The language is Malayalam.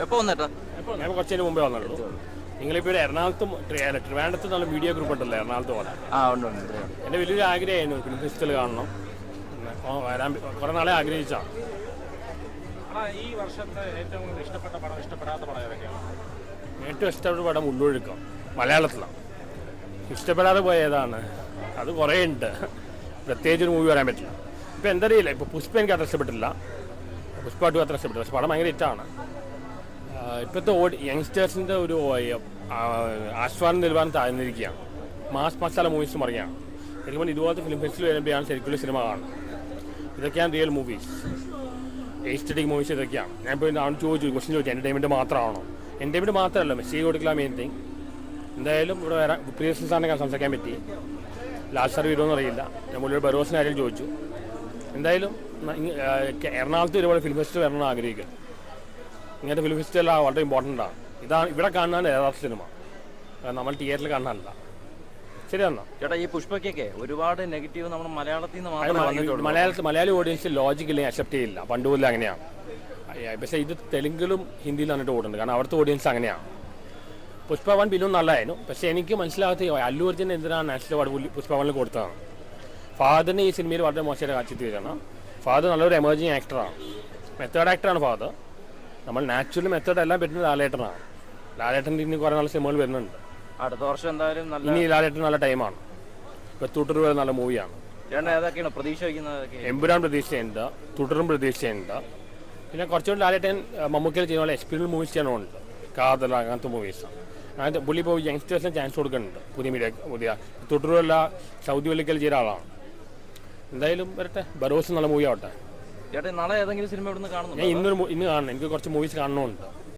എപ്പോൾ വന്നേട്ടാ? ഞാൻ കുറച്ച് നേരം മുമ്പേ വന്നുള്ളൂ. നിങ്ങളിപ്പോൾ ഒരു എറണാകുളത്തും ട്രിവാൻഡ്രത്ത് നല്ല മീഡിയ ഗ്രൂപ്പ് ഉണ്ടല്ലോ എറണാകുളത്ത് പോലെ. ഉണ്ട്. എൻ്റെ വലിയൊരു ആഗ്രഹമായിരുന്നു ഫിലിം ഫെസ്റ്റിവൽ കാണണം. വരാൻ കുറേ നാളെ ആഗ്രഹിച്ചാണ്. ഈ വർഷത്തെ ഏറ്റവും ഇഷ്ടപ്പെട്ട പടം, ഇഷ്ടപ്പെടാത്ത പടം ഏതൊക്കെയാണ്? ഏറ്റവും ഇഷ്ടപ്പെട്ട പടം ഉള്ളൊഴുക്കം, മലയാളത്തിലാണ്. ഇഷ്ടപ്പെടാതെ പോയതാണ് അത് കുറേ ഉണ്ട്. പ്രത്യേകിച്ച് ഒരു മൂവി വരാൻ പറ്റില്ല. ഇപ്പോൾ എന്തറിയില്ല, ഇപ്പോൾ പുഷ്പ എനിക്ക് അത്ര ഇഷ്ടപ്പെട്ടില്ല, പുഷ്പ 2 അത്ര ഇഷ്ടപ്പെട്ടില്ല. പക്ഷെ പടം ഭയങ്കര ഹിറ്റാണ്. ഇപ്പോഴത്തെ യങ്സ്റ്റേഴ്സിൻ്റെ ഒരു ആസ്വാദനം നിലവാരം താഴ്ന്നിരിക്കുകയാണ്. മാസ് മസാല മൂവീസ് മറിയാണ്. ശരിക്കും ഇതുപോലത്തെ ഫിലിം ഫെസ്റ്റിവൽ വരുമ്പോഴാണ് ശരിക്കുള്ള സിനിമ കാണുന്നത്. ഇതൊക്കെയാണ് റിയൽ മൂവീസ്, എസ്തറ്റിക് മൂവീസ് ഇതൊക്കെയാണ്. ഞാൻ ഇപ്പോൾ അവൻ ക്വസ്റ്റ്യൻ ചോദിച്ചു എൻ്റർടൈൻമെൻറ്റ് മാത്രമാണോ? എൻ്റർടൈൻമെൻറ്റ് മാത്രമല്ല, മെസ്സേജ് കൊടുക്കുക മെയിൻ തിങ്. എന്തായാലും ഇവിടെ വരാൻ പ്രിയദർശൻ സാറിനെ സംസാരിക്കാൻ പറ്റി. ലാസ്റ്റ് സാർ വരുമോയെന്ന് അറിയില്ല. ഞാൻ പുള്ളിയുടെ ബറോസിനെ ആരെയും ചോദിച്ചു. എന്തായാലും എറണാകുളത്ത് ഒരുപാട് ഫിലിം ഫെസ്റ്റിവൽ വരണമെന്ന് ആഗ്രഹിക്കുന്നു. ഇങ്ങനത്തെ ഫിലിം ഫെസ്റ്റിവൽ വളരെ ഇമ്പോർട്ടൻ്റ് ആണ്. ഇവിടെ കാണുന്നതാണ് യഥാർത്ഥ സിനിമ, നമ്മൾ തിയേറ്ററിൽ കാണാനല്ല. ശരിയാണോ ചേട്ടാ? ഈ പുഷ്പയ്ക്കൊക്കെ ഒരുപാട് നെഗറ്റീവ് നമ്മുടെ മലയാളത്തിൽ നിന്ന് മലയാളി ഓഡിയൻസ് ലോജിക്കലി അക്സെപ്റ്റ് ചെയ്യില്ല. പണ്ട് പോലും അങ്ങനെയാണ്. പക്ഷേ ഇത് തെലുങ്കിലും ഹിന്ദിയിലും വന്നിട്ട് ഓടുന്നുണ്ട്. കാരണം അവിടുത്തെ ഓഡിയൻസ് അങ്ങനെയാണ്. പുഷ്പ 1 ബില്ലും നല്ലതായിരുന്നു. പക്ഷേ എനിക്ക് മനസ്സിലാകാത്ത അല്ലു അർജുൻ എന്തിനാണ് നാഷണൽ അവാർഡ് പുഷ്പ 1 കൊടുത്തതാണ്. ഫാദറിന് ഈ സിനിമയിൽ വളരെ മോശമായിട്ട് കാഴ്ചവെച്ചിരിക്കുകയാണ്. ഫാദർ നല്ലൊരു എമർജിങ് ആക്ടറാണ്, മെത്തേഡ് ആക്ടറാണ് ഫാദർ. നമ്മൾ നാച്ചുറൽ മെത്തേഡ് എല്ലാം പറ്റുന്നത് ലാലേട്ടനാണ്. ലാലേട്ടൻ്റെ ഇനി കുറേ നല്ല സിനിമകൾ വരുന്നുണ്ട്. അടുത്ത വർഷം എന്തായാലും ഇനി ലാലേട്ടൻ നല്ല ടൈമാണ്. ഇപ്പോൾ തുടർ വരെ നല്ല മൂവിയാണ്. ഏതൊക്കെയാണ് പ്രതീക്ഷ വയ്ക്കുന്നത്? എമ്പുരാൻ പ്രതീക്ഷയുണ്ട്, തുടരും പ്രതീക്ഷയുണ്ട്. പിന്നെ കുറച്ചുകൂടി ലാലേട്ടൻ മമ്മൂക്കയിൽ ചെയ്യുന്ന പോലെ എക്സ്പീരിയൻസ് മൂവീസ് ചെയ്യണമുണ്ട്. കാതൽ അങ്ങനത്തെ മൂവീസാണ്. അങ്ങനത്തെ പുള്ളി ഇപ്പോൾ യങ്സ്റ്റേഴ്സിന് ചാൻസ് കൊടുക്കുന്നുണ്ട്. പുതിയ തുടരുമല്ല സൗദി വല്ലിക്കൽ ചെയ്ത ആളാണ്. എന്തായാലും വരട്ടെ, ബറോസ് നല്ല മൂവി ആവട്ടെ. ചേട്ടാ നാളെ ഏതെങ്കിലും സിനിമ ഇവിടുന്ന് കാണുന്നു? ഞാൻ ഇന്ന് കാണണം. എനിക്ക് കുറച്ച് മൂവീസ് കാണണമുണ്ട്.